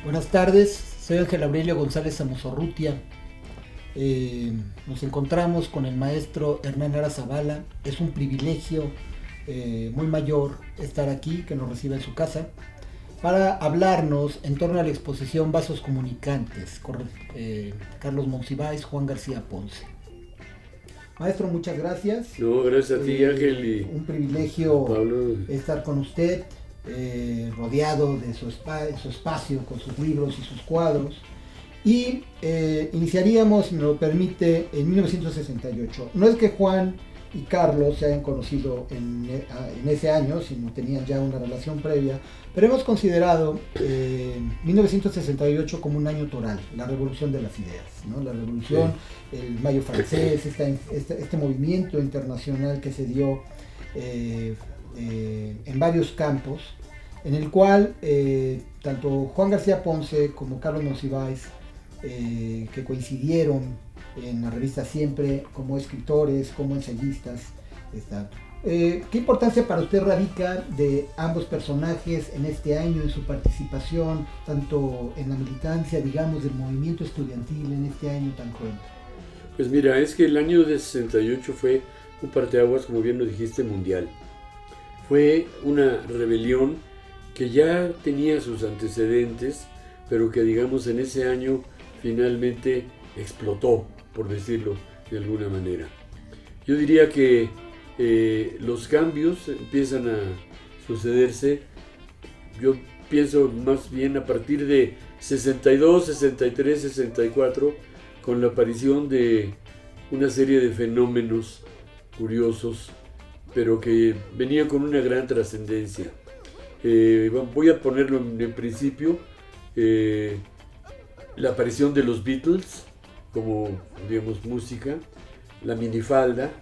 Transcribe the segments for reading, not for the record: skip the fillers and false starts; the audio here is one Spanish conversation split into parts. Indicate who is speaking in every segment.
Speaker 1: Buenas tardes, soy Ángel Aurelio González Amosorrutia. Nos encontramos con el maestro Hernán Lara Zavala. Es un privilegio muy mayor estar aquí, que nos reciba en su casa, para hablarnos en torno a la exposición Vasos Comunicantes, Carlos Monsiváis, Juan García Ponce. Maestro, muchas gracias.
Speaker 2: No, gracias a ti, Ángel. Y
Speaker 1: un privilegio
Speaker 2: Pablo,
Speaker 1: estar con usted, rodeado de su espacio, con sus libros y sus cuadros. Y iniciaríamos, si me lo permite, en 1968. No es que Juan y Carlos se hayan conocido en ese año, sino tenían ya una relación previa, pero hemos considerado 1968 como un año toral, la revolución de las ideas, ¿no? La revolución, sí. El Mayo francés, este movimiento internacional que se dio en varios campos, en el cual tanto Juan García Ponce como Carlos Monsiváis, que coincidieron en la revista Siempre como escritores, como ensayistas. ¿Qué importancia para usted radica de ambos personajes en este año, en su participación, tanto en la militancia, digamos, del movimiento estudiantil en este año tan cruento?
Speaker 2: Pues mira, es que el año de 68 fue un parteaguas, como bien lo dijiste, mundial. Fue una rebelión que ya tenía sus antecedentes, pero que, digamos, en ese año finalmente explotó, por decirlo de alguna manera. Yo diría que los cambios empiezan a sucederse, yo pienso más bien a partir de 62, 63, 64, con la aparición de una serie de fenómenos curiosos, pero que venían con una gran trascendencia. Voy a ponerlo en principio, la aparición de los Beatles como, digamos, música, la minifalda,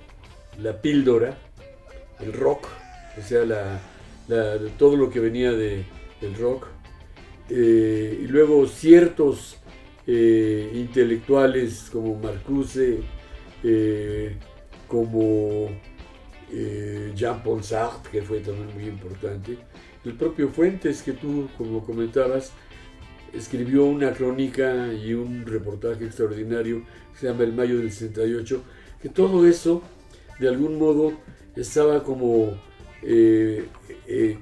Speaker 2: la píldora, el rock, o sea, todo lo que venía del rock, y luego ciertos intelectuales como Marcuse, como Jean-Paul Sartre, que fue también muy importante, el propio Fuentes, que tú, como comentabas, escribió una crónica y un reportaje extraordinario que se llama El Mayo del 68, que todo eso, de algún modo, estaba como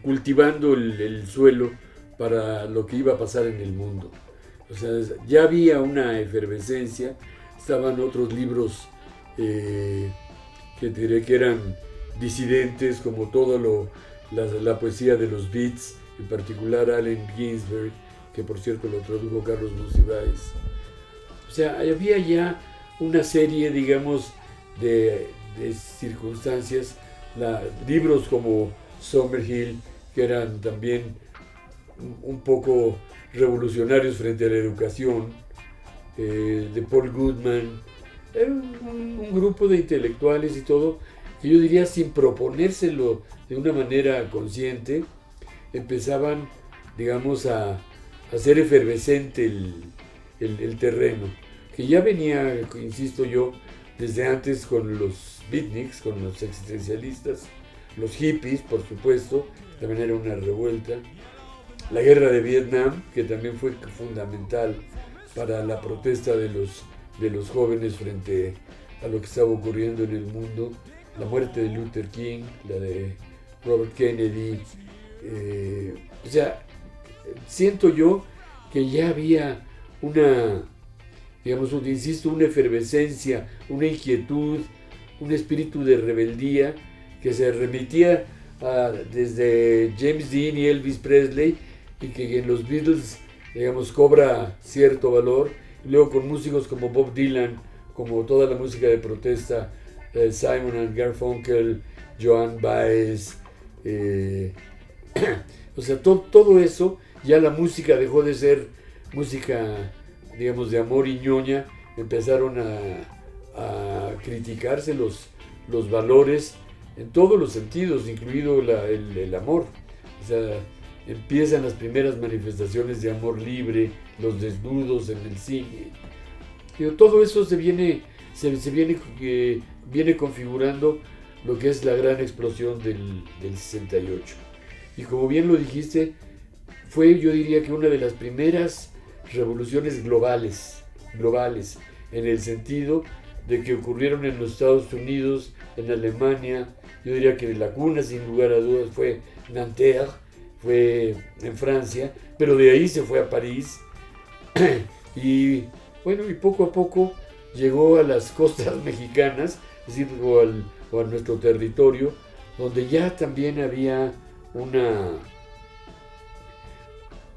Speaker 2: cultivando el suelo para lo que iba a pasar en el mundo. O sea, ya había una efervescencia, estaban otros libros que diré que eran disidentes, como toda la poesía de los Beats, en particular Allen Ginsberg, que por cierto lo tradujo Carlos Monsiváis. O sea, había ya una serie, digamos, de circunstancias, libros como Summerhill, que eran también un poco revolucionarios frente a la educación, de Paul Goodman. Era un grupo de intelectuales y todo, que yo diría sin proponérselo de una manera consciente, empezaban, digamos, a hacer efervescente el terreno, que ya venía, insisto yo, desde antes con los beatniks, con los existencialistas, los hippies, por supuesto, también era una revuelta, la guerra de Vietnam, que también fue fundamental para la protesta de los jóvenes frente a lo que estaba ocurriendo en el mundo, la muerte de Luther King, la de Robert Kennedy, o sea, siento yo que ya había una, digamos, una efervescencia, una inquietud, un espíritu de rebeldía que se remitía desde James Dean y Elvis Presley, y que en los Beatles, digamos, cobra cierto valor. Y luego con músicos como Bob Dylan, como toda la música de protesta, Simon and Garfunkel, Joan Baez, o sea, todo eso, ya la música dejó de ser música, digamos, de amor y ñoña, empezaron a criticarse los valores en todos los sentidos, incluido el amor. O sea, empiezan las primeras manifestaciones de amor libre, los desnudos en el cine. Pero todo eso viene configurando lo que es la gran explosión del 68. Y como bien lo dijiste, fue, yo diría que una de las primeras revoluciones globales, en el sentido de que ocurrieron en los Estados Unidos, en Alemania. Yo diría que la cuna, sin lugar a dudas, fue Nanterre, fue en Francia, pero de ahí se fue a París. Y bueno, y poco a poco llegó a las costas mexicanas, es decir, o a nuestro territorio, donde ya también había una,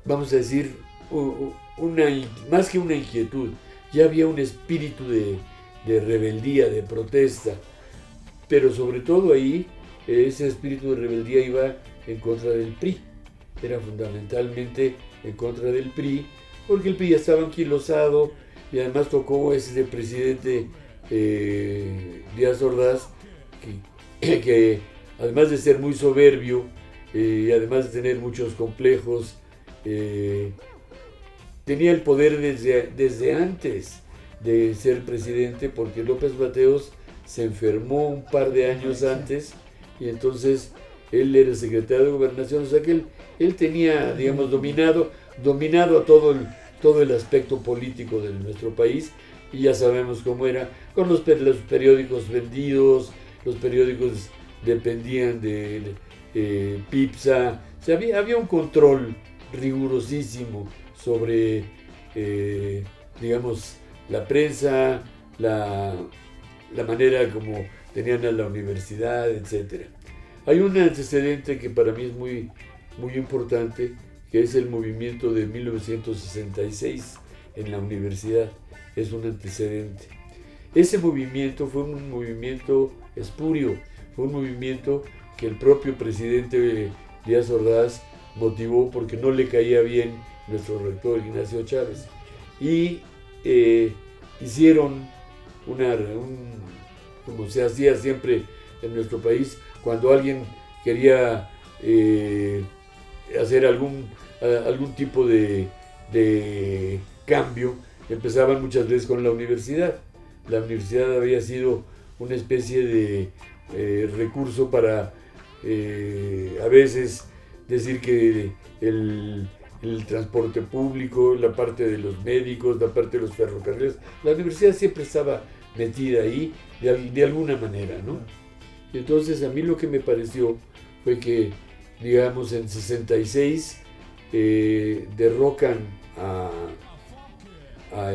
Speaker 2: vamos a decir, más que una inquietud, ya había un espíritu de rebeldía, de protesta, pero sobre todo ahí ese espíritu de rebeldía iba en contra del PRI, era fundamentalmente en contra del PRI, porque el PRI ya estaba anquilosado y además tocó ese presidente Díaz Ordaz, que además de ser muy soberbio y además de tener muchos complejos, tenía el poder desde antes de ser presidente, porque López Mateos se enfermó un par de años antes y entonces él era secretario de Gobernación, o sea que él tenía, digamos, dominado a todo el aspecto político de nuestro país, y ya sabemos cómo era, con los periódicos vendidos, los periódicos dependían de PIPSA, o sea, había un control rigurosísimo sobre, digamos, la prensa, la manera como tenían a la universidad, etc. Hay un antecedente que para mí es muy, muy importante, que es el movimiento de 1966 en la universidad. Es un antecedente. Ese movimiento fue un movimiento espurio, fue un movimiento que el propio presidente Díaz Ordaz motivó porque no le caía bien nuestro rector Ignacio Chávez. Y hicieron como se hacía siempre en nuestro país, cuando alguien quería hacer algún tipo de cambio, empezaban muchas veces con la universidad. La universidad había sido una especie de recurso para a veces decir que el transporte público, la parte de los médicos, la parte de los ferrocarriles, la universidad siempre estaba metida ahí de alguna manera, ¿no? Y entonces a mí lo que me pareció fue que, digamos, en 66 derrocan a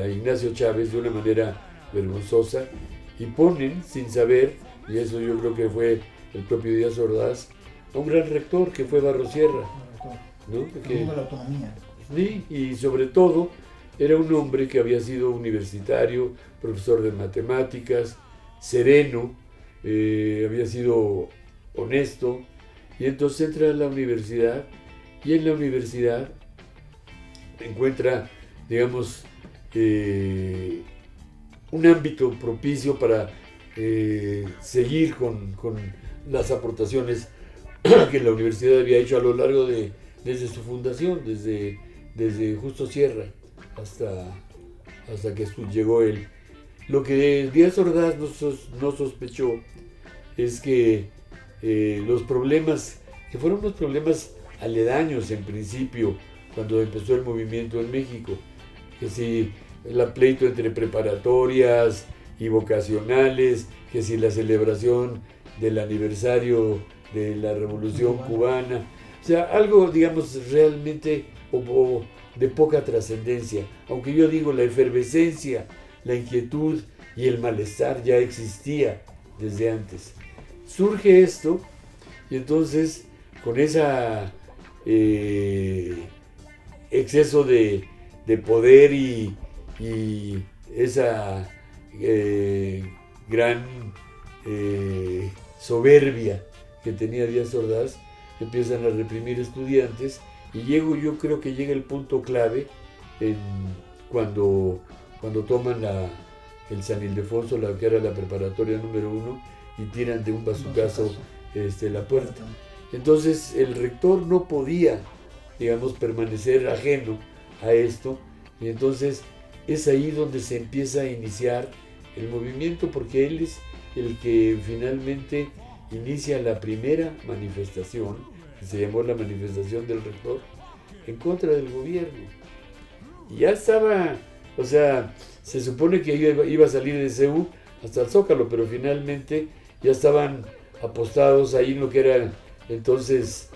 Speaker 2: Ignacio Chávez de una manera vergonzosa y ponen, sin saber, y eso yo creo que fue el propio Díaz Ordaz, a un gran rector que fue Barrosierra, ¿no?
Speaker 1: La autonomía.
Speaker 2: Sí, y sobre todo era un hombre que había sido universitario, profesor de matemáticas, sereno, había sido honesto, y entonces entra a la universidad, y en la universidad encuentra, digamos, un ámbito propicio para seguir con las aportaciones que la universidad había hecho a lo largo desde su fundación, desde Justo Sierra hasta que llegó él. Lo que Díaz Ordaz no sospechó es que los problemas, que fueron unos problemas aledaños en principio, cuando empezó el movimiento en México, que si el pleito entre preparatorias y vocacionales, que si la celebración del aniversario de la Revolución Cubana, o sea, algo, digamos, realmente o de poca trascendencia, aunque yo digo la efervescencia, la inquietud y el malestar ya existía desde antes. Surge esto y entonces con esa exceso de poder y esa gran soberbia que tenía Díaz Ordaz, empiezan a reprimir estudiantes y yo creo que llega el punto clave cuando toman el San Ildefonso, que era la preparatoria número 1, y tiran de un bazucazo la puerta. Entonces el rector no podía, digamos, permanecer ajeno a esto, y entonces es ahí donde se empieza a iniciar el movimiento, porque él es el que finalmente inicia la primera manifestación, que se llamó la manifestación del rector, en contra del gobierno. Y ya estaba, o sea, se supone que iba a salir de CEU hasta el Zócalo, pero finalmente ya estaban apostados ahí en lo que era entonces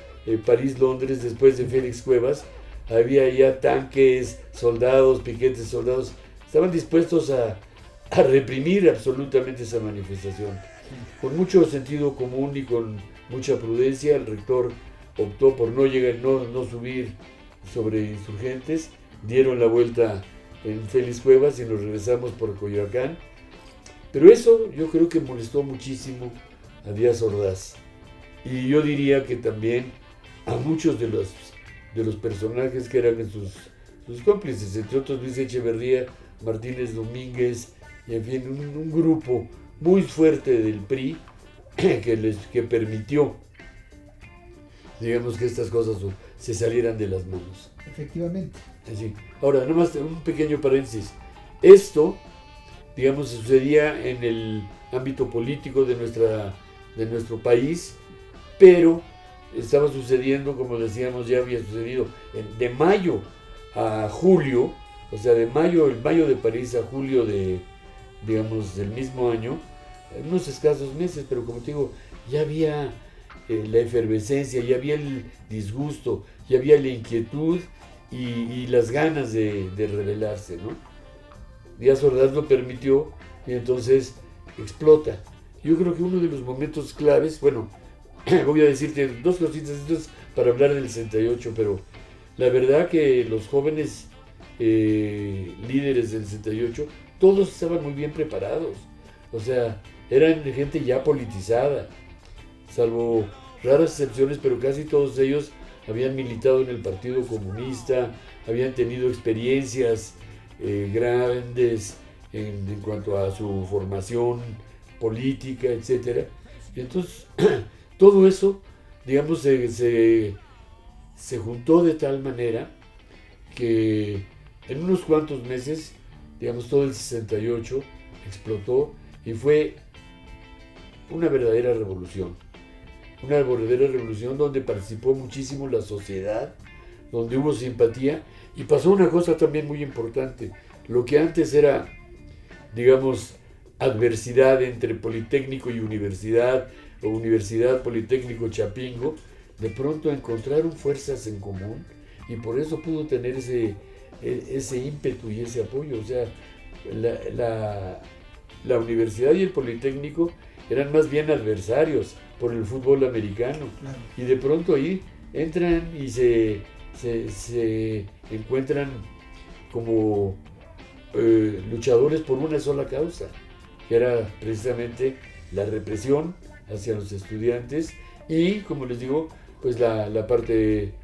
Speaker 2: París-Londres, después de Félix Cuevas. Había ya tanques, soldados, piquetes, soldados. Estaban dispuestos a reprimir absolutamente esa manifestación. Con mucho sentido común y con mucha prudencia, el rector optó por no subir sobre insurgentes. Dieron la vuelta en Félix Cuevas y nos regresamos por Coyoacán. Pero eso yo creo que molestó muchísimo a Díaz Ordaz. Y yo diría que también a muchos de los personajes que eran sus cómplices, entre otros Luis Echeverría, Martínez Domínguez, y en fin, un grupo muy fuerte del PRI que permitió, digamos, que estas cosas se salieran de las manos.
Speaker 1: Efectivamente.
Speaker 2: Así. Ahora, nomás un pequeño paréntesis. Esto, digamos, sucedía en el ámbito político de nuestro país, pero estaba sucediendo, como decíamos, ya había sucedido de mayo a julio, o sea, el mayo de París a julio digamos, del mismo año, unos escasos meses, pero como te digo, ya había la efervescencia, ya había el disgusto, ya había la inquietud y las ganas de rebelarse, ¿no? Díaz Ordaz lo permitió y entonces explota. Yo creo que uno de los momentos claves, bueno, voy a decirte dos cositas para hablar del 68, pero la verdad que los jóvenes líderes del 68, todos estaban muy bien preparados. O sea, eran gente ya politizada, salvo raras excepciones, pero casi todos ellos habían militado en el Partido Comunista, habían tenido experiencias grandes en cuanto a su formación política, etc. Y entonces, todo eso, digamos, se juntó de tal manera que en unos cuantos meses, digamos, todo el 68 explotó y fue una verdadera revolución. Una verdadera revolución donde participó muchísimo la sociedad, donde hubo simpatía, y pasó una cosa también muy importante. Lo que antes era, digamos, adversidad entre Politécnico y Universidad, o Universidad Politécnico Chapingo, de pronto encontraron fuerzas en común, y por eso pudo tener ese ímpetu y ese apoyo. O sea, la universidad y el Politécnico eran más bien adversarios por el fútbol americano.
Speaker 1: Claro.
Speaker 2: Y de pronto ahí entran y se encuentran como luchadores por una sola causa, que era precisamente la represión hacia los estudiantes y, como les digo, pues la parte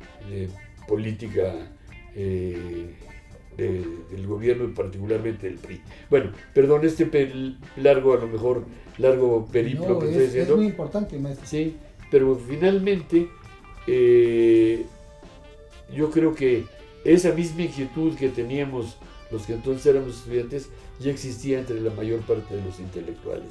Speaker 2: política del gobierno y particularmente del PRI. Bueno, perdón, largo periplo
Speaker 1: No,
Speaker 2: que estoy diciendo.
Speaker 1: Es muy importante, maestro.
Speaker 2: Sí, pero finalmente yo creo que esa misma inquietud que teníamos los que entonces éramos estudiantes ya existía entre la mayor parte de los intelectuales.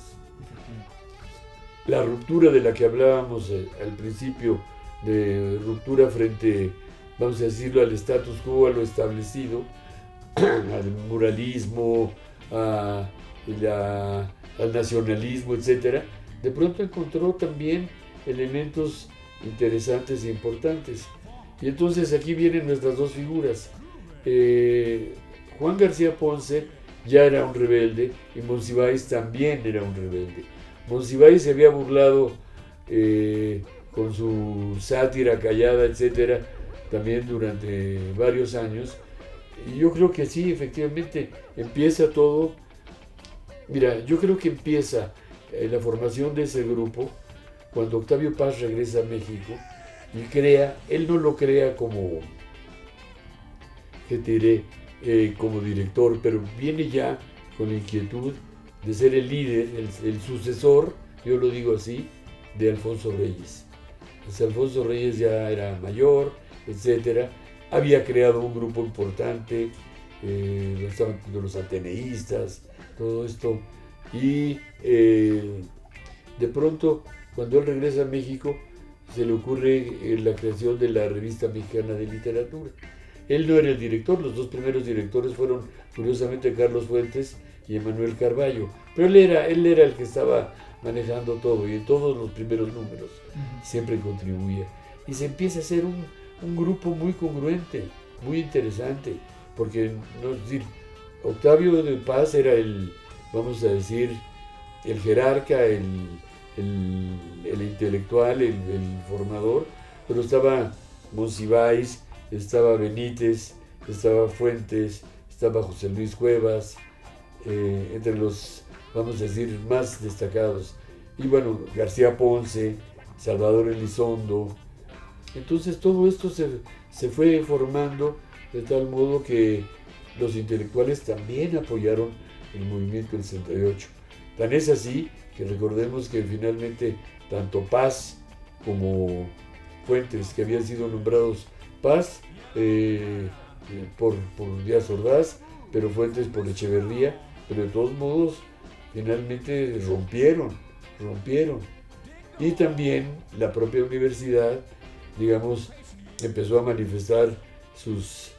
Speaker 2: La ruptura de la que hablábamos al principio, de ruptura frente, vamos a decirlo, al status quo, a lo establecido, al muralismo, al nacionalismo, etc., de pronto encontró también elementos interesantes e importantes. Y entonces aquí vienen nuestras dos figuras. Juan García Ponce ya era un rebelde y Monsiváis también era un rebelde. Monsiváis se había burlado con su sátira callada, etcétera, también durante varios años. Y yo creo que sí, efectivamente, empieza todo. Mira, yo creo que empieza la formación de ese grupo cuando Octavio Paz regresa a México y él no lo crea como, ¿qué te diré? Como director, pero viene ya con la inquietud de ser el líder, el sucesor, yo lo digo así, de Alfonso Reyes. Pues Alfonso Reyes ya era mayor, etcétera, había creado un grupo importante, estaban los ateneístas, todo esto, y de pronto, cuando él regresa a México, se le ocurre la creación de la Revista Mexicana de Literatura. él no era el director, los dos primeros directores fueron curiosamente Carlos Fuentes y Emanuel Carballo, pero él era el que estaba manejando todo y en todos los primeros números siempre contribuía. Y se empieza a hacer un grupo muy congruente, muy interesante, porque no es decir, Octavio de Paz era vamos a decir, el jerarca, el intelectual, el formador, pero estaba Monsiváis, estaba Benítez, estaba Fuentes, estaba José Luis Cuevas, entre los, vamos a decir, más destacados. Y bueno, García Ponce, Salvador Elizondo. Entonces todo esto se fue formando de tal modo que los intelectuales también apoyaron el movimiento del 68. Tan es así que recordemos que finalmente tanto Paz como Fuentes, que habían sido nombrados Paz por Díaz Ordaz, pero Fuentes por Echeverría, pero de todos modos finalmente rompieron. Y también la propia universidad, digamos, empezó a manifestar sus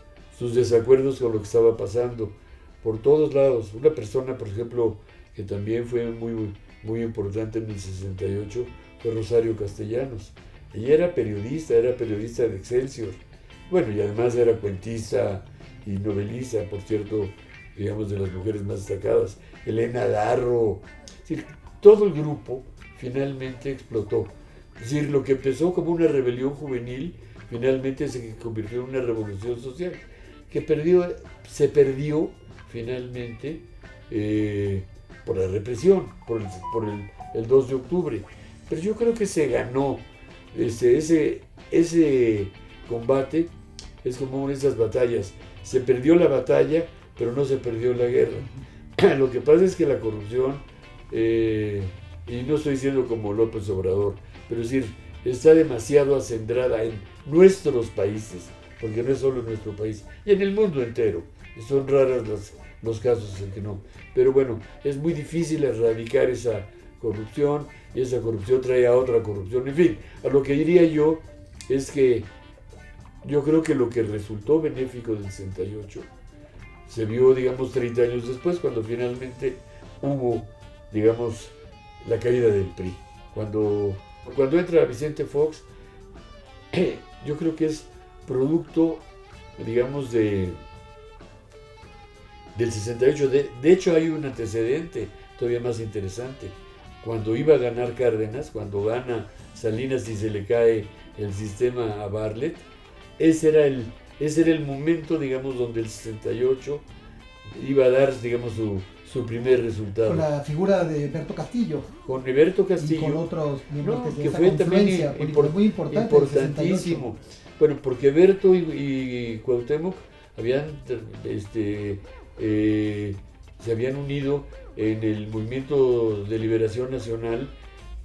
Speaker 2: desacuerdos con lo que estaba pasando por todos lados. Una persona, por ejemplo, que también fue muy importante en el 68, fue Rosario Castellanos. Ella era periodista de Excelsior. Bueno, y además era cuentista y novelista, por cierto, digamos, de las mujeres más destacadas. Elena Darro. Es decir, todo el grupo finalmente explotó. Es decir, lo que empezó como una rebelión juvenil, finalmente se convirtió en una revolución social, que se perdió finalmente por la represión, por el 2 de octubre. Pero yo creo que se ganó ese combate. Es como una de esas batallas. Se perdió la batalla, pero no se perdió la guerra. Lo que pasa es que la corrupción, y no estoy diciendo como López Obrador, pero es decir, está demasiado acendrada en nuestros países, porque no es solo en nuestro país, y en el mundo entero. Son raras los casos en que no. Pero bueno, es muy difícil erradicar esa corrupción, y esa corrupción trae a otra corrupción. En fin, a lo que diría yo es que yo creo que lo que resultó benéfico del 68 se vio, digamos, 30 años después, cuando finalmente hubo, digamos, la caída del PRI. Cuando entra Vicente Fox, yo creo que es producto, digamos, del 68. De hecho, hay un antecedente todavía más interesante. Cuando iba a ganar Cárdenas, cuando gana Salinas y se le cae el sistema a Bartlett, ese era el momento, digamos, donde el 68 iba a dar, digamos, su primer resultado.
Speaker 1: Con la figura de Berto Castillo.
Speaker 2: Con Berto Castillo.
Speaker 1: Y con otros miembros
Speaker 2: que fue también
Speaker 1: muy importante,
Speaker 2: importantísimo. Bueno, porque Berto y Cuauhtémoc se habían unido en el movimiento de liberación nacional,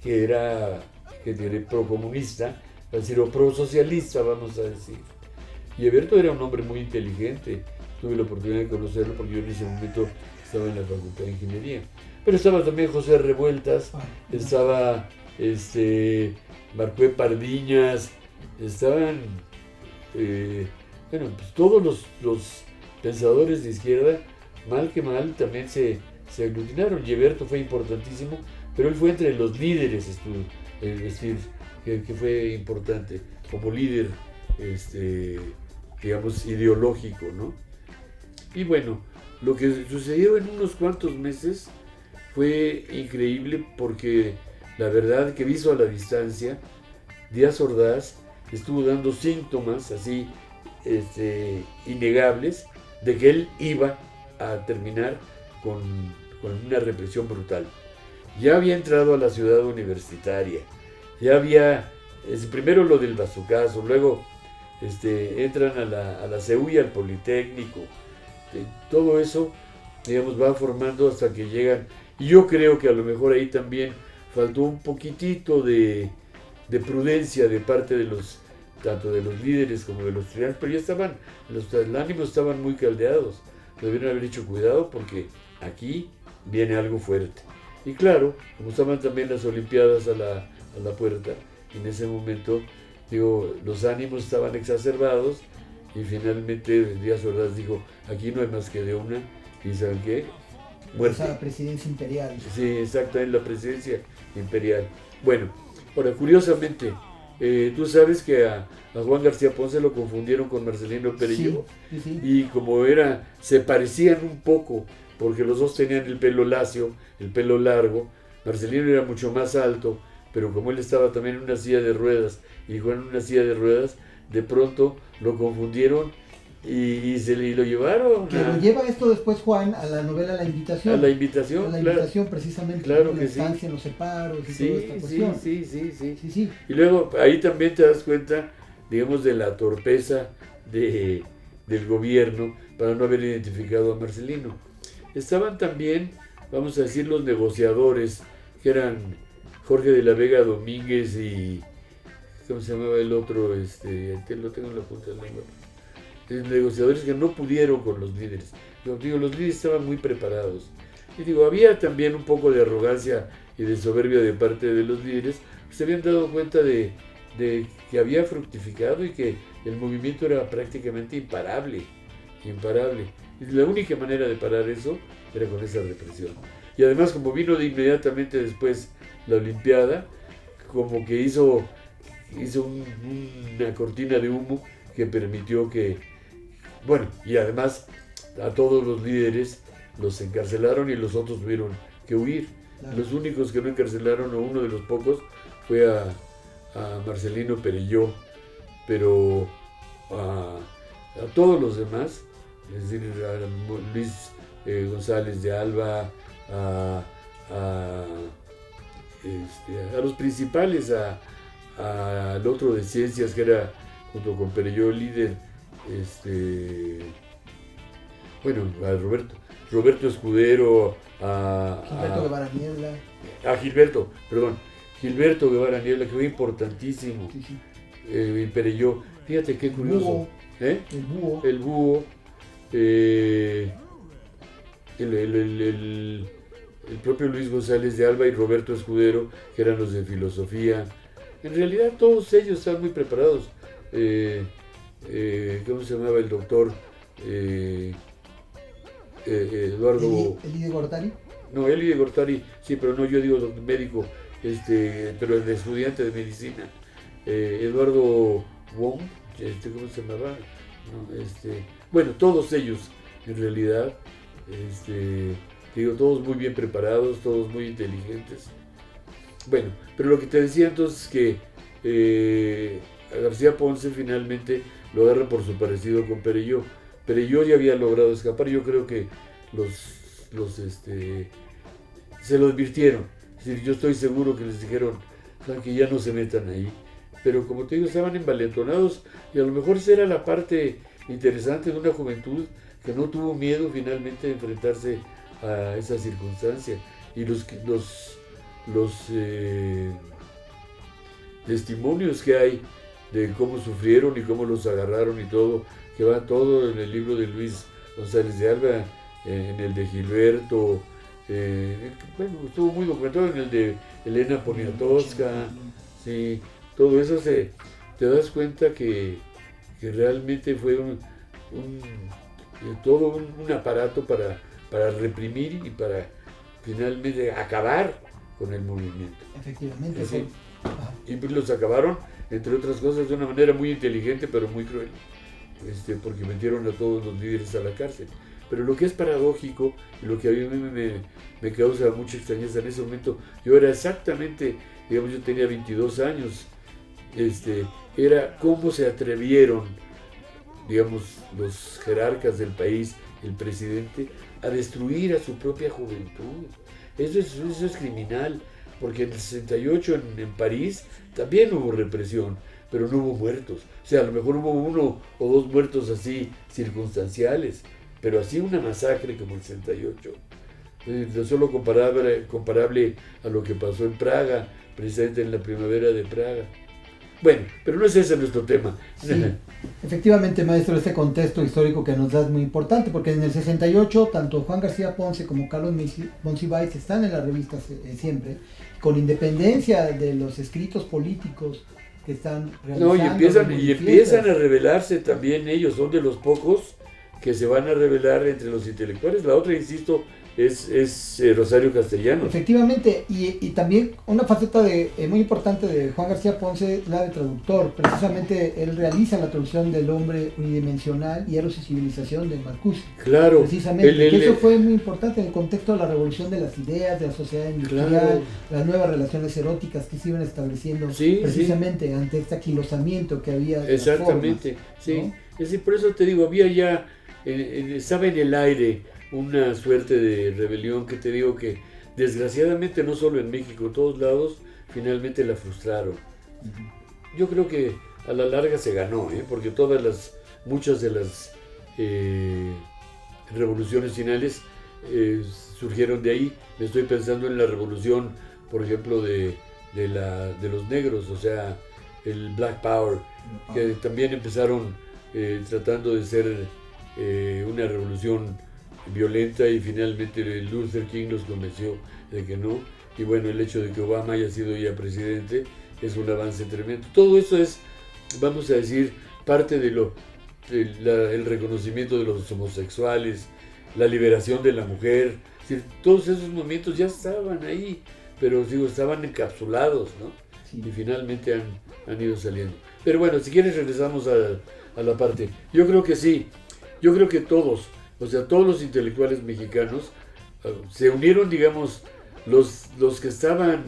Speaker 2: que era procomunista, es decir, o prosocialista, vamos a decir. Y Eberto era un hombre muy inteligente. Tuve la oportunidad de conocerlo porque yo en ese momento estaba en la Facultad de Ingeniería. Pero estaba también José Revueltas, estaba Marcué Pardiñas, estaban pues todos los pensadores de izquierda, mal que mal, también se aglutinaron. Y Eberto fue importantísimo, pero él fue entre los líderes, es decir, que fue importante como líder, digamos, ideológico, ¿no? Y bueno, lo que sucedió en unos cuantos meses fue increíble, porque la verdad que visto a la distancia, Díaz Ordaz estuvo dando síntomas así innegables de que él iba a terminar con una represión brutal. Ya había entrado a la ciudad universitaria, ya había, primero lo del bazucazo, luego entran a la CEU y al Politécnico. Todo eso, digamos, va formando hasta que llegan. Y yo creo que a lo mejor ahí también faltó un poquitito de prudencia de parte tanto de los líderes como de los estudiantes, pero ya los ánimos estaban muy caldeados. Debieron haber dicho cuidado, porque aquí viene algo fuerte. Y claro, como estaban también las Olimpiadas a la puerta, en ese momento, digo, los ánimos estaban exacerbados, y finalmente Díaz Ordaz dijo, aquí no hay más que de una, y ¿saben qué? Muerte.
Speaker 1: Esa presidencia imperial.
Speaker 2: Sí, exacto, en la presidencia imperial. Bueno, ahora curiosamente, tú sabes que a Juan García Ponce lo confundieron con Marcelino Perelló,
Speaker 1: sí.
Speaker 2: Y como se parecían un poco, porque los dos tenían el pelo lacio, el pelo largo. Marcelino era mucho más alto, pero como él estaba también en una silla de ruedas, y Juan en una silla de ruedas, de pronto lo confundieron y lo llevaron.
Speaker 1: Que lo lleva esto después Juan a la novela La Invitación.
Speaker 2: A la Invitación,
Speaker 1: a la
Speaker 2: claro.
Speaker 1: Invitación, precisamente.
Speaker 2: Claro
Speaker 1: la
Speaker 2: que
Speaker 1: estancia
Speaker 2: sí.
Speaker 1: En los separos y toda esta cuestión.
Speaker 2: Sí. Y luego ahí también te das cuenta, digamos, de la torpeza del gobierno para no haber identificado a Marcelino. Estaban también, vamos a decir, los negociadores, que eran Jorge de la Vega Domínguez y ¿cómo se llamaba el otro? Lo tengo en la punta de la lengua. Negociadores que no pudieron con los líderes. Los líderes estaban muy preparados. Y digo, había también un poco de arrogancia y de soberbia de parte de los líderes. Se habían dado cuenta de que había fructificado y que el movimiento era prácticamente imparable. Y la única manera de parar eso era con esa represión. Y además, como vino de inmediatamente después la Olimpiada, como que hizo una cortina de humo que permitió que, bueno, y además a todos los líderes los encarcelaron y los otros tuvieron que huir. Claro. Los únicos que no encarcelaron, o uno de los pocos, fue a Marcelino Perelló, pero a todos los demás, es decir, a Luis González de Alba, a los principales, al otro de ciencias que era junto con Perelló el líder, a Roberto Escudero,
Speaker 1: Gilberto Guevara Niebla.
Speaker 2: Gilberto Guevara Niebla, que fue importantísimo.
Speaker 1: Sí.
Speaker 2: Perelló, fíjate qué curioso. El búho. El propio Luis González de Alba y Roberto Escudero, que eran los de filosofía. En realidad todos ellos estaban muy preparados. ¿Cómo se llamaba el doctor? Eduardo...
Speaker 1: ¿Eli de Gortari?
Speaker 2: No, Eli de Gortari, sí, pero no, yo digo médico, pero el estudiante de medicina. Eduardo Wong, ¿cómo se llamaba? No, bueno, todos ellos, en realidad, todos muy bien preparados, todos muy inteligentes. Bueno, pero lo que te decía entonces es que a García Ponce finalmente lo agarra por su parecido con Perelló. Perelló ya había logrado escapar, yo creo que se lo advirtieron. Es decir, yo estoy seguro que les dijeron que ya no se metan ahí. Pero como te digo, estaban envalentonados y a lo mejor esa era la parte interesante de una juventud que no tuvo miedo finalmente de enfrentarse a esa circunstancia. Y los testimonios que hay de cómo sufrieron y cómo los agarraron y todo, que va todo en el libro de Luis González de Alba, en el de Gilberto, estuvo muy documentado en el de Elena Poniatowska, sí, todo eso te das cuenta que realmente fue todo un aparato para reprimir y para finalmente acabar con el movimiento.
Speaker 1: Efectivamente.
Speaker 2: Sí. Y los acabaron, entre otras cosas, de una manera muy inteligente pero muy cruel, porque metieron a todos los líderes a la cárcel. Pero lo que es paradójico y lo que a mí me causa mucha extrañeza en ese momento, yo era exactamente, digamos, yo tenía 22 años, era cómo se atrevieron, digamos, los jerarcas del país, el presidente, a destruir a su propia juventud. Eso es criminal, porque en el 68 en París también hubo represión, pero no hubo muertos. O sea, a lo mejor hubo 1 o 2 muertos así circunstanciales, pero así una masacre como el 68. Solo comparable a lo que pasó en Praga, precisamente en la primavera de Praga. Bueno, pero no es ese nuestro tema.
Speaker 1: Sí, efectivamente, maestro, este contexto histórico que nos da es muy importante, porque en el 68 tanto Juan García Ponce como Carlos Monsiváis están en las revistas siempre, con independencia de los escritos políticos que están
Speaker 2: No, y
Speaker 1: realizando.
Speaker 2: empiezan a rebelarse también ellos, son de los pocos que se van a rebelar entre los intelectuales. La otra, insisto, es Rosario Castellanos.
Speaker 1: Efectivamente, y también una faceta muy importante de Juan García Ponce es la de traductor. Precisamente él realiza la traducción del Hombre Unidimensional y Eros y Civilización de Marcuse.
Speaker 2: Claro.
Speaker 1: Precisamente, eso fue muy importante en el contexto de la revolución de las ideas, de la sociedad industrial,
Speaker 2: claro,
Speaker 1: las nuevas relaciones eróticas que se iban estableciendo precisamente ante este aquilosamiento que había.
Speaker 2: Exactamente,
Speaker 1: formas,
Speaker 2: sí.
Speaker 1: ¿no?
Speaker 2: Es decir, por eso te digo, había ya, estaba en el aire una suerte de rebelión que te digo que desgraciadamente no solo en México, en todos lados, finalmente la frustraron. Yo creo que a la larga se ganó, porque muchas de las revoluciones finales surgieron de ahí. Me estoy pensando en la revolución, por ejemplo, de los negros, o sea, el Black Power, que también empezaron tratando de ser una revolución violenta y finalmente Luther King los convenció de que no. Y bueno, el hecho de que Obama haya sido ya presidente es un avance tremendo. Todo eso es, vamos a decir, parte de el reconocimiento de los homosexuales, la liberación de la mujer. Es decir, todos esos momentos ya estaban ahí, pero digo, estaban encapsulados, ¿no? Sí. Y finalmente han ido saliendo. Pero bueno, si quieres regresamos a la parte. Yo creo que sí, yo creo que todos los intelectuales mexicanos se unieron, digamos, los que estaban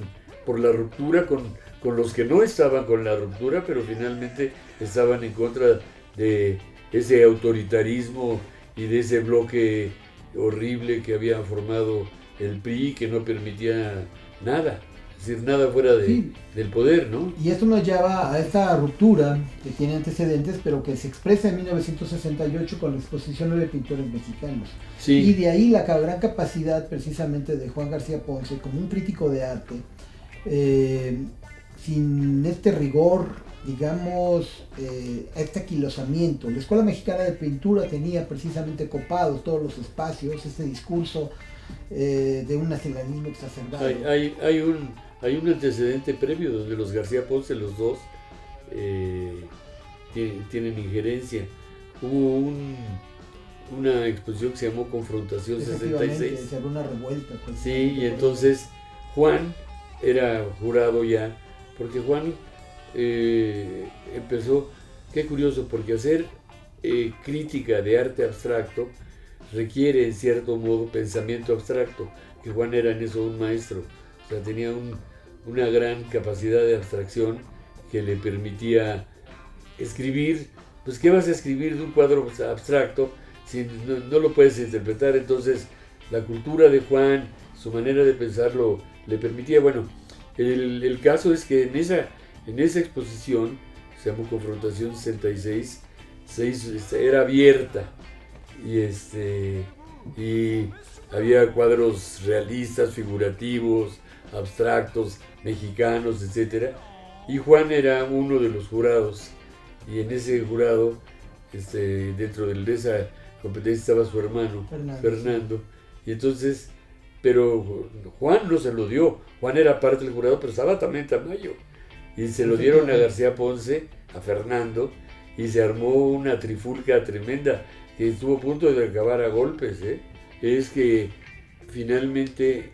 Speaker 2: por la ruptura con los que no estaban con la ruptura, pero finalmente estaban en contra de ese autoritarismo y de ese bloque horrible que había formado el PRI, que no permitía nada. Es decir, nada fuera del poder, ¿no?
Speaker 1: Y esto nos lleva a esta ruptura que tiene antecedentes, pero que se expresa en 1968 con la exposición de pintores mexicanos.
Speaker 2: Sí.
Speaker 1: Y de ahí la gran capacidad precisamente de Juan García Ponce como un crítico de arte, sin este rigor, digamos, este aquilosamiento. La Escuela Mexicana de Pintura tenía precisamente copados todos los espacios, este discurso de un nacionalismo exacerbado.
Speaker 2: Hay un antecedente previo donde los García Ponce, los dos, tienen injerencia. Hubo una exposición que se llamó Confrontación 66.
Speaker 1: Se abrió una revuelta. Pues,
Speaker 2: sí, y entonces Juan era jurado ya, porque Juan empezó, qué curioso, porque hacer crítica de arte abstracto requiere en cierto modo pensamiento abstracto, que Juan era en eso un maestro, o sea, tenía una gran capacidad de abstracción que le permitía escribir. Pues ¿qué vas a escribir de un cuadro abstracto si no lo puedes interpretar? Entonces la cultura de Juan, su manera de pensarlo le permitía. Bueno, el caso es que en esa exposición, se llamó Confrontación 66, era abierta y había cuadros realistas, figurativos, abstractos, mexicanos, etcétera, y Juan era uno de los jurados, y en ese jurado, dentro de esa competencia estaba su hermano, Fernando, y entonces, pero Juan no se lo dio, Juan era parte del jurado, pero estaba también Tamayo, y se lo dieron a García Ponce, a Fernando, y se armó una trifulca tremenda, que estuvo a punto de acabar a golpes, Es que finalmente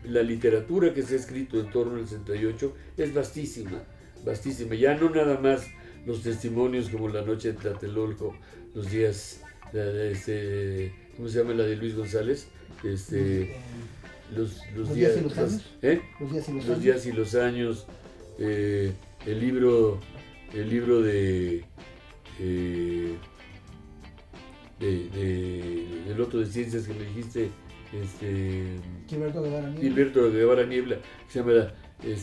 Speaker 2: la literatura que se ha escrito en torno al 68 es vastísima, vastísima. Ya no nada más los testimonios como La Noche de Tlatelolco, los días, ¿cómo se llama la de Luis González? Los días y los años. Los días y los años. El libro del otro de ciencias que me dijiste, Gilberto Guevara Niebla, que se llama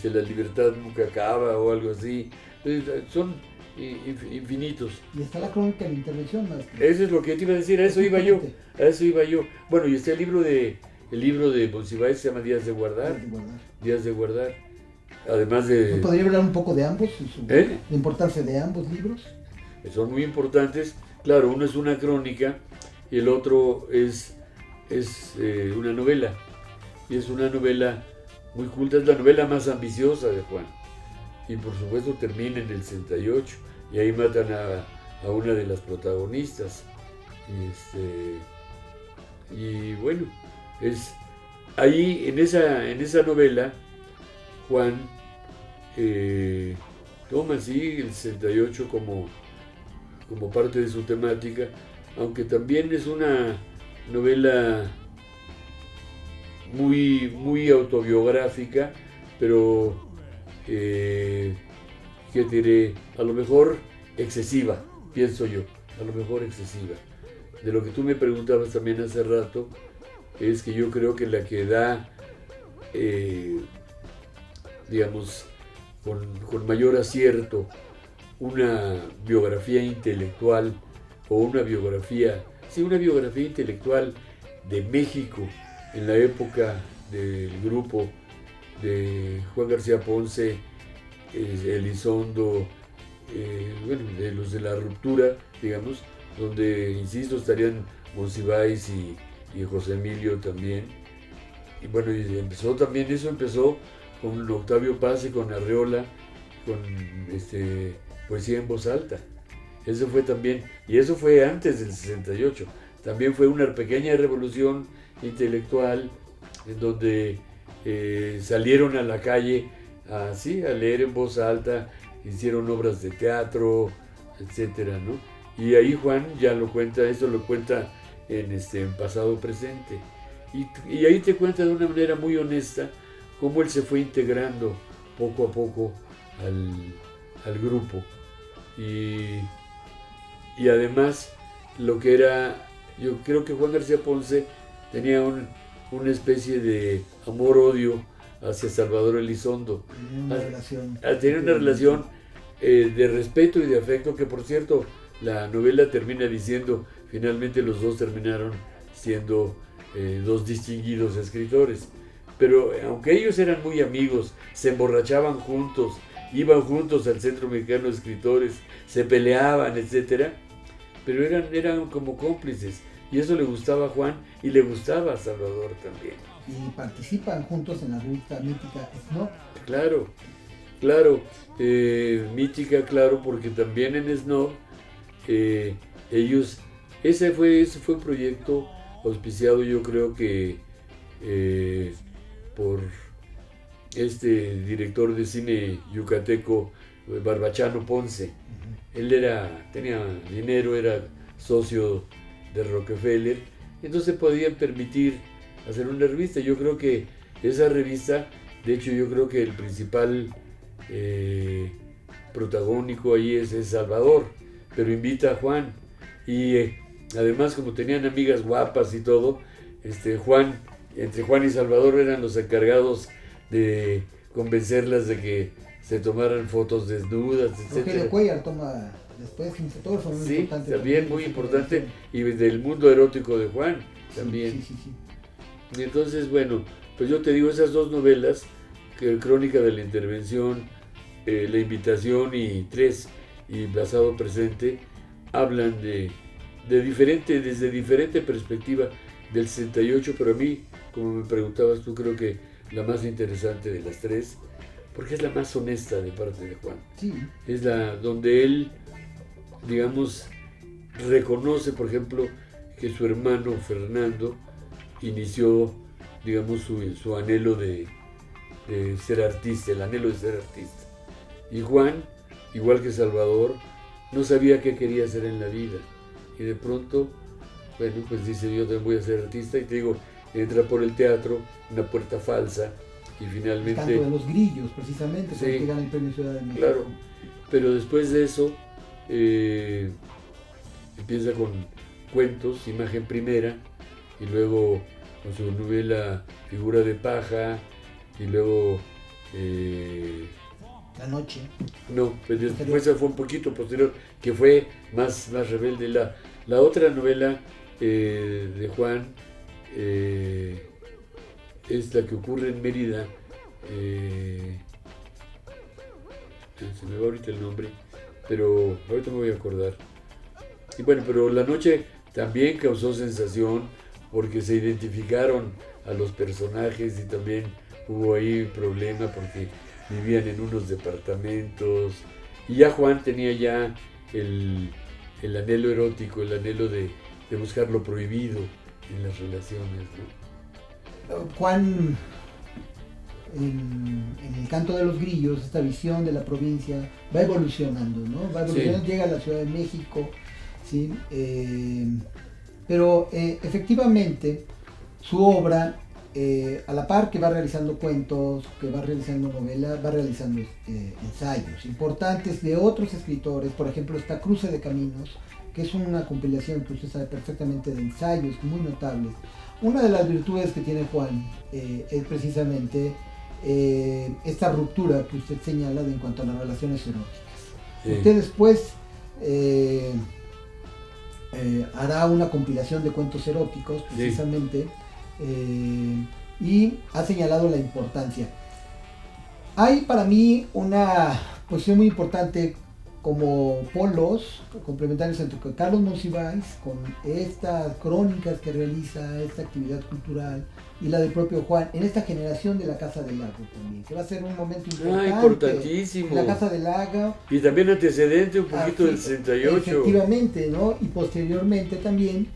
Speaker 2: La libertad nunca acaba o algo así. Son infinitos.
Speaker 1: Y está la crónica de la intervención, maestro.
Speaker 2: Eso es lo que te iba a decir, a eso iba yo. Bueno, y está el libro de Monsiváis, se llama Días de Guardar. Días de Guardar. Además de...
Speaker 1: ¿Podría hablar un poco de ambos? ¿La importancia de ambos libros?
Speaker 2: Son muy importantes. Claro, uno es una crónica y el otro es una novela. Y es una novela muy culta, es la novela más ambiciosa de Juan. y por supuesto termina en el 68 y ahí matan a una de las protagonistas. Y bueno, es ahí en esa novela Juan toma sí el 68 como parte de su temática, aunque también es una novela muy, muy autobiográfica, pero ¿qué diré? A lo mejor excesiva, pienso yo, a lo mejor excesiva. De lo que tú me preguntabas también hace rato, es que yo creo que la que da, digamos, con mayor acierto una biografía intelectual o una biografía intelectual de México en la época del grupo de Juan García Ponce, Elizondo, bueno, de los de la ruptura, digamos, donde, insisto, estarían Monsiváis y José Emilio también. Y bueno, y empezó con Octavio Paz y con Arreola, con poesía en voz alta. Eso fue también, y eso fue antes del 68. También fue una pequeña revolución intelectual en donde salieron a la calle a leer en voz alta, hicieron obras de teatro, etcétera, ¿no? Y ahí Juan ya lo cuenta, esto lo cuenta en pasado presente. Y ahí te cuenta de una manera muy honesta cómo él se fue integrando poco a poco al grupo. Y además, lo que era, yo creo que Juan García Ponce tenía una especie de amor-odio hacia Salvador Elizondo. Tenía una relación de respeto y de afecto, que por cierto, la novela termina diciendo, finalmente los dos terminaron siendo dos distinguidos escritores. Pero aunque ellos eran muy amigos, se emborrachaban juntos, iban juntos al Centro Mexicano de Escritores, se peleaban, etc. Pero eran como cómplices. Y eso le gustaba a Juan y le gustaba a Salvador también.
Speaker 1: Y participan juntos en la revista mítica Snob.
Speaker 2: Claro. Mítica, claro, porque también en Snob ellos... Ese fue un proyecto auspiciado, yo creo que por este director de cine yucateco, Barbachano Ponce. Él tenía dinero, era socio de Rockefeller, entonces podían permitir hacer una revista. Yo creo que esa revista, de hecho yo creo que el principal protagónico ahí es Salvador, pero invita a Juan. Y además, como tenían amigas guapas y todo, entre Juan y Salvador eran los encargados de convencerlas de que se tomaran fotos desnudas, etc.
Speaker 1: Rogelio Cuellar toma después todos son muy importantes.
Speaker 2: Sí, también muy importante, y del mundo erótico de Juan también. Sí. Y entonces, bueno, pues yo te digo, esas dos novelas, Crónica de la Intervención, La Invitación y 3 y Pasado Presente, hablan desde diferente perspectiva del 68, pero a mí, como me preguntabas tú, creo que la más interesante de las tres, porque es la más honesta de parte de Juan.
Speaker 1: Sí.
Speaker 2: Es la donde él, digamos, reconoce, por ejemplo, que su hermano Fernando inició, digamos, su anhelo de ser artista, el anhelo de ser artista. Y Juan, igual que Salvador, no sabía qué quería hacer en la vida. Y de pronto, bueno, pues dice, yo también voy a ser artista, y te digo, entra por el teatro, una puerta falsa, y finalmente...
Speaker 1: El canto de los grillos, precisamente, sí, que gana el premio Ciudad de México.
Speaker 2: Claro, pero después de eso, empieza con cuentos, Imagen Primera, y luego con su novela Figura de Paja, y luego...
Speaker 1: La Noche.
Speaker 2: No, pues después fue un poquito posterior, que fue más rebelde. La otra novela de Juan es la que ocurre en Mérida. Se me va ahorita el nombre, pero ahorita me voy a acordar. Y bueno, pero La Noche también causó sensación porque se identificaron a los personajes y también hubo ahí problema porque vivían en unos departamentos, y ya Juan tenía ya el anhelo erótico, el anhelo de buscar lo prohibido en las relaciones, ¿no?
Speaker 1: Juan, en el canto de los grillos, esta visión de la provincia va evolucionando, ¿no? Va evolucionando, sí. Llega a la Ciudad de México, ¿sí? Pero efectivamente su obra, a la par que va realizando cuentos, que va realizando novelas, va realizando ensayos importantes de otros escritores. Por ejemplo, está Cruce de Caminos, que es una compilación que usted sabe perfectamente de ensayos muy notables. Una de las virtudes que tiene Juan es precisamente esta ruptura que usted señala en cuanto a las relaciones eróticas. Sí. Usted después hará una compilación de cuentos eróticos, precisamente, sí. Y ha señalado la importancia. Hay para mí una posición muy importante como polos complementarios entre Carlos Monsiváis, con estas crónicas que realiza, esta actividad cultural, y la del propio Juan, en esta generación de la Casa del Lago también, que va a ser un momento
Speaker 2: importantísimo.
Speaker 1: La Casa del Lago.
Speaker 2: Y también antecedente un poquito del 68.
Speaker 1: Efectivamente, ¿no? Y posteriormente también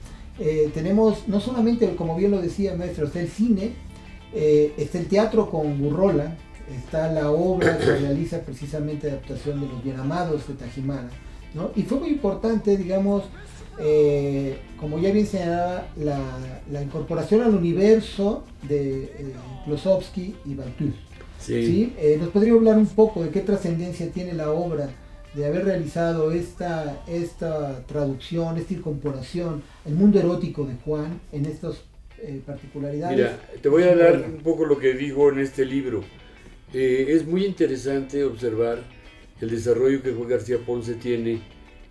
Speaker 1: tenemos, no solamente, como bien lo decía maestro, está el cine, está el teatro con Gurrola, está la obra que realiza precisamente adaptación de Los Bien Amados de Tajimara, ¿no? Y fue muy importante, digamos, como ya bien señalaba, la incorporación al universo de Klosowski y Bartul.
Speaker 2: Sí.
Speaker 1: ¿Sí? ¿Nos podría hablar un poco de qué trascendencia tiene la obra de haber realizado esta traducción, esta incorporación al mundo erótico de Juan en estas particularidades?
Speaker 2: Mira, te voy a hablar un poco lo que dijo en este libro. Es muy interesante observar el desarrollo que Juan García Ponce tiene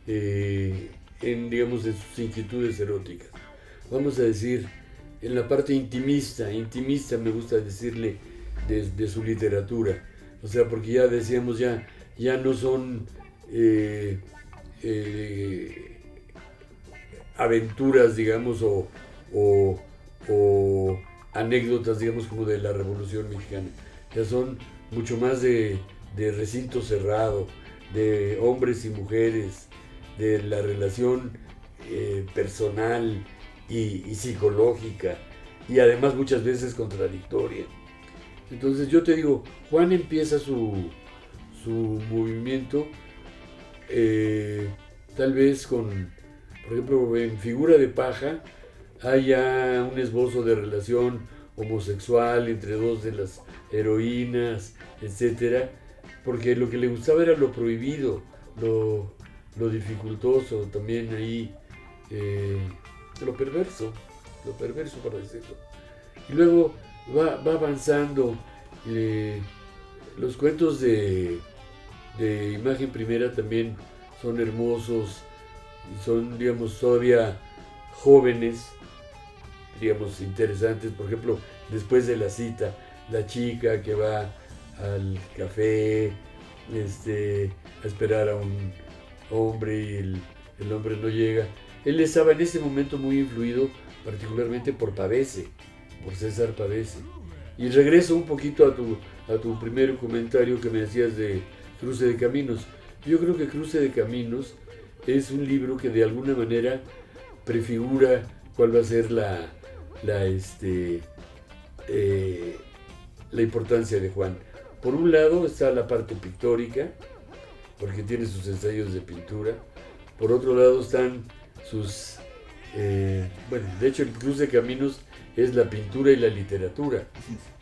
Speaker 2: en, digamos, de sus inquietudes eróticas. Vamos a decir, en la parte intimista me gusta decirle, de su literatura. O sea, porque ya decíamos, ya no son aventuras, digamos, o anécdotas, digamos, como de la Revolución Mexicana. Ya son mucho más de recinto cerrado, de hombres y mujeres, de la relación personal y psicológica, y además muchas veces contradictoria. Entonces yo te digo, Juan empieza su movimiento tal vez con, por ejemplo, en Figura de Paja hay ya un esbozo de relación homosexual entre dos de las heroínas, etcétera, porque lo que le gustaba era lo prohibido, lo dificultoso, también ahí lo perverso para decirlo. Y luego va avanzando. Los cuentos de Imagen Primera también son hermosos, son, digamos, todavía jóvenes, digamos, interesantes. Por ejemplo, Después de la cita, la chica que va al café a esperar a un hombre y el hombre no llega. Él estaba en ese momento muy influido particularmente por Pavese, por César Pavese. Y regreso un poquito a tu primer comentario que me decías de Cruce de Caminos. Yo creo que Cruce de Caminos es un libro que de alguna manera prefigura cuál va a ser la importancia de Juan. Por un lado está la parte pictórica, porque tiene sus ensayos de pintura. Por otro lado están sus... de hecho el Cruce de Caminos es la pintura y la literatura.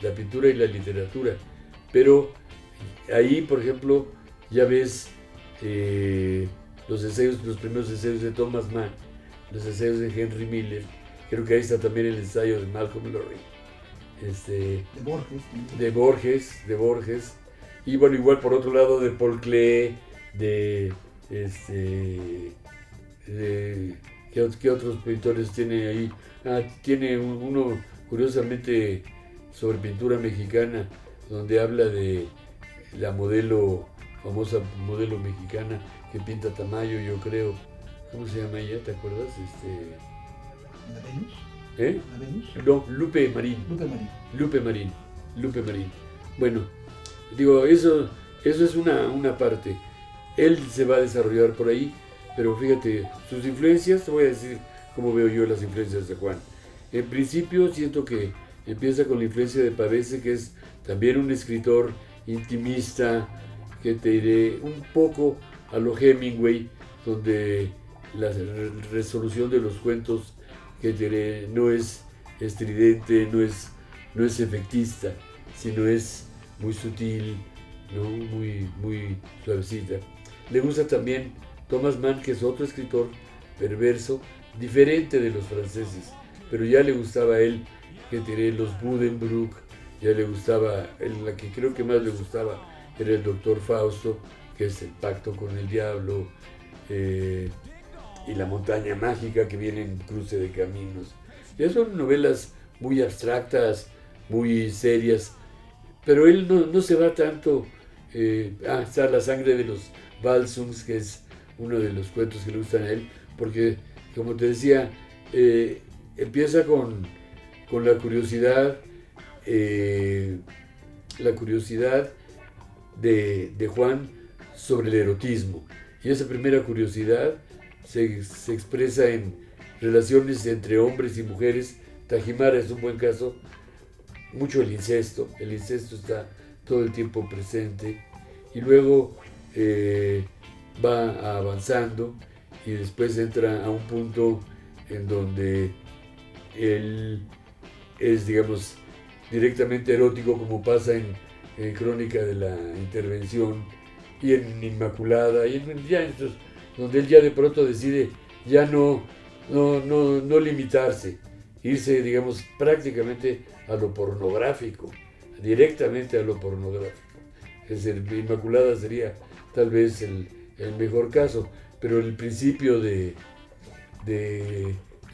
Speaker 2: La pintura y la literatura. Pero ahí, por ejemplo, ya ves los primeros ensayos de Thomas Mann, los ensayos de Henry Miller. Creo que ahí está también el ensayo de Malcolm Lowry. De Borges. Y bueno, igual por otro lado de Paul Klee, ¿qué otros pintores tiene ahí? Tiene uno curiosamente sobre pintura mexicana, donde habla de la famosa modelo mexicana que pinta Tamayo, yo creo. ¿Cómo se llama ella? ¿Te acuerdas?
Speaker 1: ¿La Venus?
Speaker 2: ¿La Venus? No, Lupe Marín.
Speaker 1: Lupe Marín.
Speaker 2: Bueno, Digo, eso es una parte. Él se va a desarrollar por ahí, pero fíjate, sus influencias, te voy a decir cómo veo yo las influencias de Juan. En principio siento que empieza con la influencia de Pavese, que es también un escritor intimista, que te diré un poco a lo Hemingway, donde la resolución de los cuentos que te diré no es estridente, no es efectista, sino es muy sutil, ¿no? Muy suavecita. Le gusta también Thomas Mann, que es otro escritor perverso, diferente de los franceses, pero ya le gustaba a él, que diré, los Buddenbrook, ya le gustaba, la que creo que más le gustaba era el Doctor Fausto, que es el pacto con el diablo, y la montaña mágica que viene en Cruce de Caminos. Ya son novelas muy abstractas, muy serias, pero él no se va tanto. Está La sangre de los Balsums, que es uno de los cuentos que le gustan a él, porque, como te decía, empieza con la curiosidad de Juan sobre el erotismo. Y esa primera curiosidad se expresa en relaciones entre hombres y mujeres. Tajimara es un buen caso. Mucho el incesto está todo el tiempo presente. Y luego va avanzando y después entra a un punto en donde él es, digamos, directamente erótico, como pasa en Crónica de la Intervención y en Inmaculada, y ya en estos, donde él ya de pronto decide ya no limitarse, irse, digamos, prácticamente a lo pornográfico, directamente a lo pornográfico. Es decir, Inmaculada sería tal vez el mejor caso, pero el principio de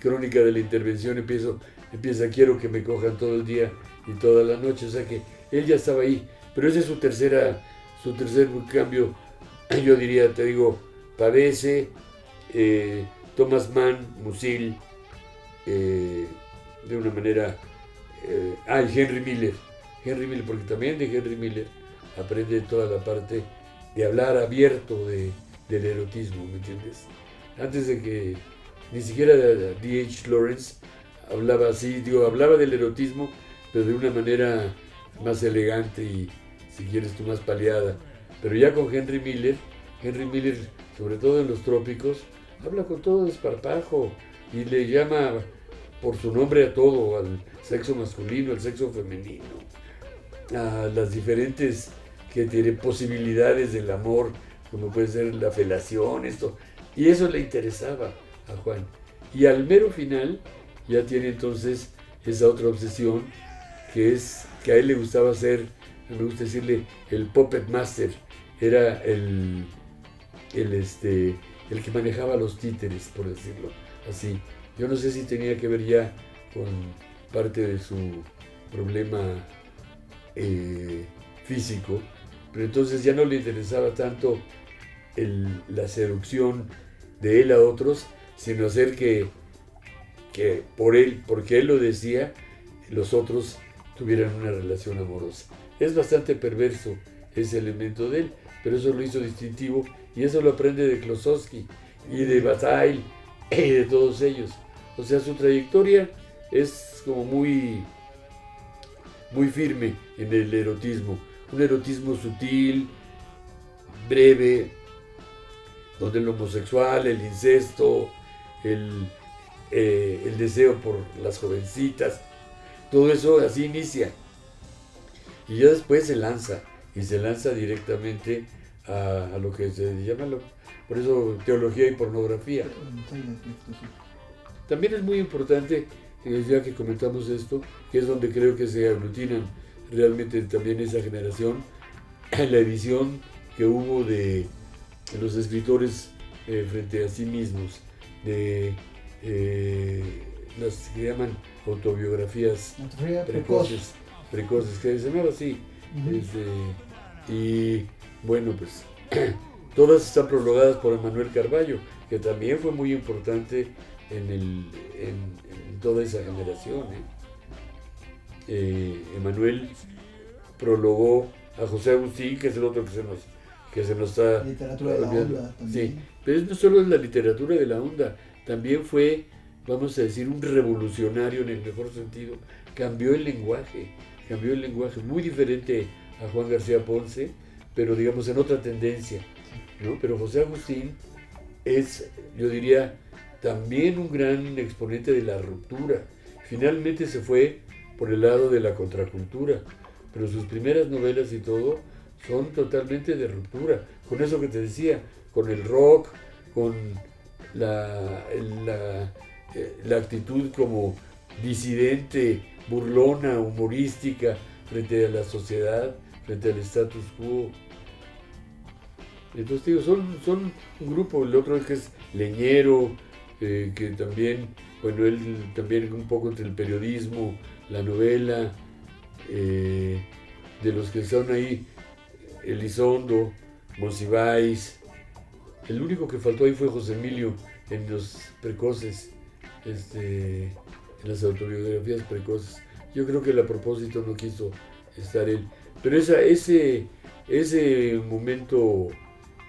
Speaker 2: Crónica de la Intervención empieza quiero que me cojan todo el día y toda la noche, o sea que él ya estaba ahí, pero ese es su tercer cambio. Yo diría, te digo, Pavese, Thomas Mann, Musil, de una manera, y Henry Miller, porque también de Henry Miller aprende toda la parte de hablar abierto del erotismo, ¿me entiendes? Antes de que ni siquiera D.H. Lawrence hablaba así, hablaba del erotismo, pero de una manera más elegante y, si quieres tú, más paliada. Pero ya con Henry Miller, sobre todo en los trópicos, habla con todo desparpajo y le llama por su nombre a todo, al sexo masculino, al sexo femenino, a las diferentes que tiene posibilidades del amor, como puede ser la felación, esto. Y eso le interesaba a Juan. Y al mero final ya tiene entonces esa otra obsesión, que es que a él le gustaba ser, me gusta decirle, el puppet master. Era el que manejaba los títeres, por decirlo así. Yo no sé si tenía que ver ya con parte de su problema físico, pero entonces ya no le interesaba tanto la seducción de él a otros, sino hacer que porque él lo decía, los otros tuvieran una relación amorosa. Es bastante perverso ese elemento de él, pero eso lo hizo distintivo, y eso lo aprende de Klossowski y de Bataille y de todos ellos. O sea, su trayectoria es como muy firme en el erotismo, un erotismo sutil, breve, donde el homosexual, el incesto, el deseo por las jovencitas, todo eso así inicia. Y ya después se lanza directamente a lo que se llama, por eso, teología y pornografía. También es muy importante, ya que comentamos esto, que es donde creo que se aglutinan realmente también esa generación, la edición que hubo de los escritores frente a sí mismos, de las que llaman autobiografías precoces, que se llamaba así. Y bueno, pues todas están prologadas por Emanuel Carballo, que también fue muy importante en toda esa generación. Emanuel prologó a José Agustín, que es el otro que se nos está
Speaker 1: Literatura de la onda también.
Speaker 2: Sí, pero no solo es la literatura de la onda, también fue, vamos a decir, un revolucionario en el mejor sentido. Cambió el lenguaje, muy diferente a Juan García Ponce, pero digamos en otra tendencia, ¿no? Pero José Agustín es, yo diría, también un gran exponente de la ruptura. Finalmente se fue por el lado de la contracultura, pero sus primeras novelas y todo son totalmente de ruptura, con eso que te decía, con el rock, con la actitud como disidente, burlona, humorística, frente a la sociedad, frente al status quo. Entonces digo, son un grupo, el otro que es Leñero, que también, bueno, él también un poco entre el periodismo, la novela, de los que están ahí, Elizondo, Monsiváis. El único que faltó ahí fue José Emilio en los precoces, en las autobiografías precoces. Yo creo que él a propósito no quiso estar él. Pero ese momento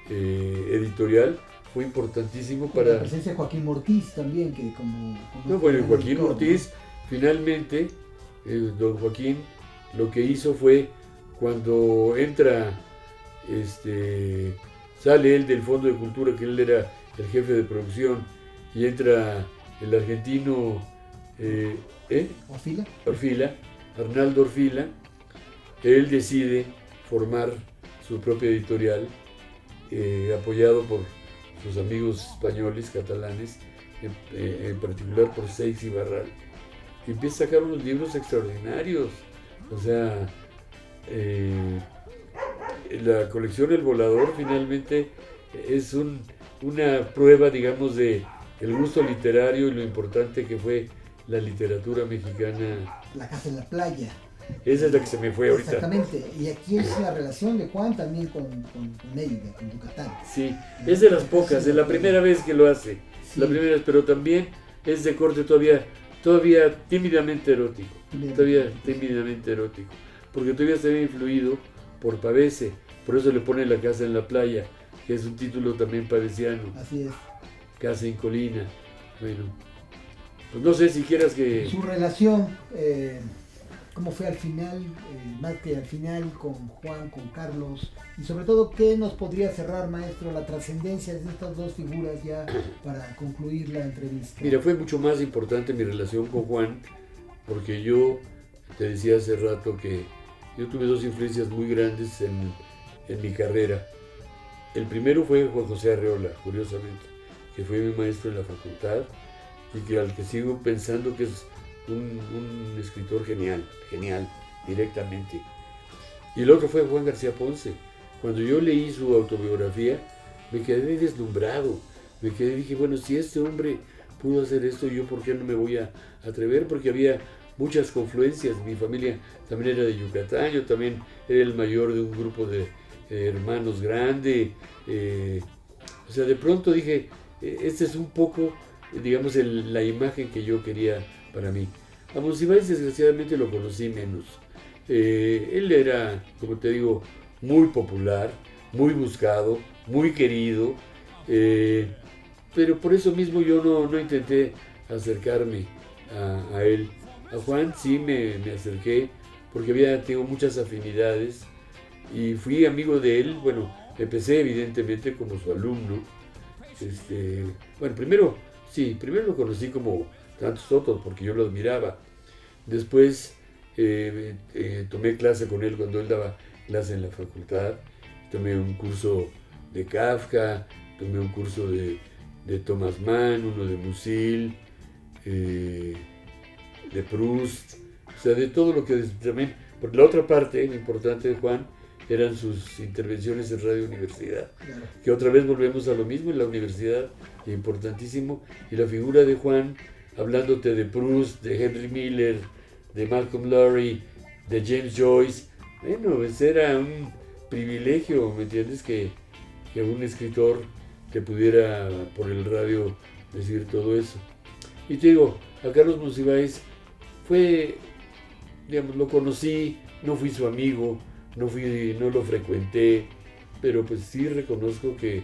Speaker 2: editorial fue importantísimo para...
Speaker 1: La presencia de Joaquín Mortiz también, que como
Speaker 2: no, bueno, Joaquín Mortiz, finalmente, don Joaquín, lo que hizo fue, cuando entra, sale él del Fondo de Cultura, que él era el jefe de producción, y entra el argentino
Speaker 1: Orfila,
Speaker 2: Arnaldo Orfila, él decide formar su propia editorial, apoyado por sus amigos españoles, catalanes, en particular por Seix y Barral, y empieza a sacar unos libros extraordinarios. O sea, la colección El Volador finalmente es una prueba, digamos, de el gusto literario y lo importante que fue la literatura mexicana.
Speaker 1: La Casa en la Playa.
Speaker 2: Esa es la que se me fue ahorita.
Speaker 1: Exactamente, y aquí es la relación de Juan también con Mérida, con Yucatán.
Speaker 2: Sí, es de las pocas, es la primera vez que lo hace,
Speaker 1: sí.
Speaker 2: La primera vez, pero también es de corte todavía tímidamente erótico, porque todavía se ve influido por Pavese, por eso le pone La Casa en la Playa, que es un título también pavesiano.
Speaker 1: Así es.
Speaker 2: Casa en Colina. Bueno, pues no sé si quieras que...
Speaker 1: Su relación, cómo fue al final, más que al final, con Juan, con Carlos, y sobre todo, ¿qué nos podría cerrar, maestro, la trascendencia de estas dos figuras ya para concluir la entrevista?
Speaker 2: Mira, fue mucho más importante mi relación con Juan, porque yo te decía hace rato que yo tuve dos influencias muy grandes en mi carrera. El primero fue Juan José Arreola, curiosamente, que fue mi maestro en la facultad y que al que sigo pensando que es un escritor genial, directamente. Y el otro fue Juan García Ponce. Cuando yo leí su autobiografía, me quedé deslumbrado. Dije, bueno, si este hombre pudo hacer esto, yo por qué no me voy a atrever, porque había muchas confluencias. Mi familia también era de Yucatán, yo también era el mayor de un grupo de hermanos grande. O sea, de pronto dije, esta es un poco, digamos, la imagen que yo quería para mí. A Monsiváis desgraciadamente lo conocí menos. Él era, como te digo, muy popular, muy buscado, muy querido, pero por eso mismo yo no intenté acercarme a él. A Juan sí me acerqué porque tengo muchas afinidades y fui amigo de él. Bueno, empecé evidentemente como su alumno. Bueno, primero lo conocí como tantos otros porque yo lo admiraba. Después tomé clase con él cuando él daba clase en la facultad. Tomé un curso de Kafka, tomé un curso de Thomas Mann, uno de Musil, de Proust, o sea, de todo lo que también. Porque la otra parte importante de Juan eran sus intervenciones en Radio Universidad, claro. Que otra vez volvemos a lo mismo en la universidad, importantísimo, y la figura de Juan, hablándote de Proust, de Henry Miller, de Malcolm Lowry, de James Joyce, bueno, pues era un privilegio, ¿me entiendes? Que un escritor te pudiera por el radio decir todo eso. Y te digo, a Carlos Monsiváis fue, digamos, lo conocí, no fui su amigo, no lo frecuenté, pero pues sí reconozco que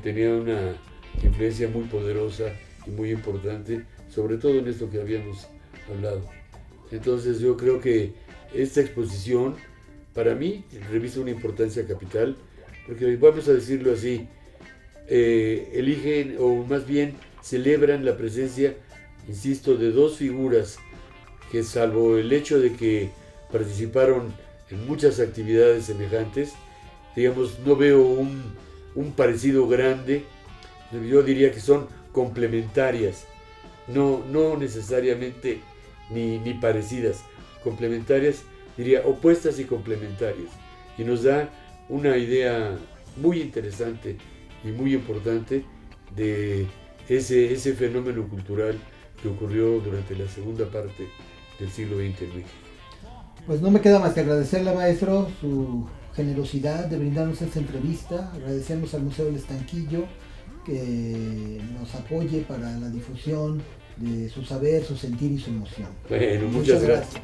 Speaker 2: tenía una influencia muy poderosa y muy importante, sobre todo en esto que habíamos hablado. Entonces yo creo que esta exposición para mí reviste una importancia capital, porque vamos a decirlo así, eligen o más bien celebran la presencia, insisto, de dos figuras que, salvo el hecho de que participaron en muchas actividades semejantes, digamos, no veo un parecido grande. Yo diría que son complementarias, no necesariamente ni parecidas, complementarias, diría opuestas y complementarias, y nos da una idea muy interesante y muy importante de ese fenómeno cultural que ocurrió durante la segunda parte del siglo XX en México.
Speaker 1: Pues no me queda más que agradecerle, maestro, su generosidad de brindarnos esta entrevista. Agradecemos al Museo del Estanquillo que nos apoye para la difusión de su saber, su sentir y su emoción.
Speaker 2: Bueno, muchas gracias.